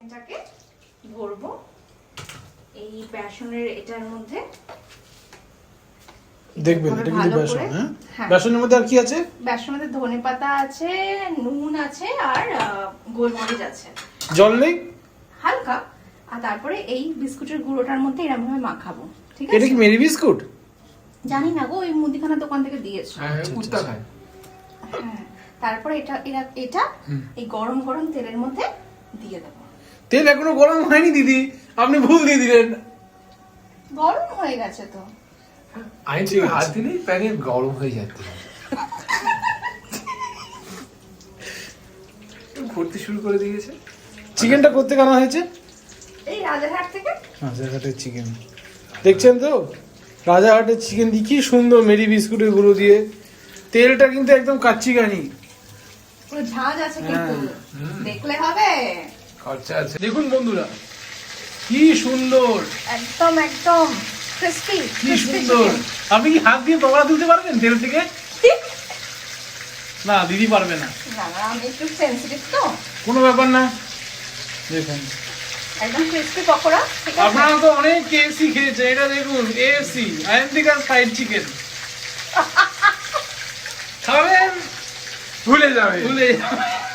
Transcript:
এটাকে ভরবো এই বেসনের এটার মধ্যে। দেখবেন এটা কিন্তু বেসন। হ্যাঁ, বেসনের মধ্যে আর কি আছে? বেসনের মধ্যে ধনেপাতা আছে, নুন আছে আর গোলমরিচ আছে। জল নেই? হালকা। আর তারপরে এই বিস্কুটের গুঁড়োটার মধ্যে এরকম ভাবে মাখাবো। ঠিক আছে? এটা কি মেরি বিস্কুট? জানি না গো, ওই মুদিখানা দোকান থেকে দিয়েছে। হ্যাঁ কুত্তা খায়। হ্যাঁ, তারপরে এটা এই গরম গরম তেলের মধ্যে দিয়ে দেবো। তেল এখনো গরম হয়নি দিদি, আপনি ভুল দিয়ে দিলেন। গরম হয়ে গেছে তো। আমি ঠিক হাত দিলেই প্যানে গরম হয়ে যাচ্ছে। ঘুরতে শুরু করে দিয়েছে। চিকেনটা করতে কেন হয়েছে? এই রাজারহাট থেকে। রাজারহাটের চিকেন দেখছেন তো, রাজারহাটের চিকেন দিয়ে কি সুন্দর মেরি বিস্কুটের গুঁড়ো দিয়ে। তেলটা কিন্তু একদম কাচ্চি গানি, পুরো ঝাঁজ আছে কিন্তু, দেখলে হবে। খরচা আছে। দেখুন বন্ধুরা কি সুন্দর, একদম একদম ক্রিস্পি কি সুন্দর। আপনি কি হাত দিয়ে পকোড়া তুলতে পারবেন তেল থেকে? না দিদি পারবে না। না না, আমি একটু সেনসিটিভ তো। কোনো ব্যাপার না। দেখুন একদম ক্রিস্পি পকোড়া। ঠিক আছে? আপনারা তো অনেক কেএফসি খেয়েছে, এটা দেখুন এএফসি আইএমডিকার ফ্রাইড চিকেন। খাবেন ভুলে যাবে। ভুলে যাবেন।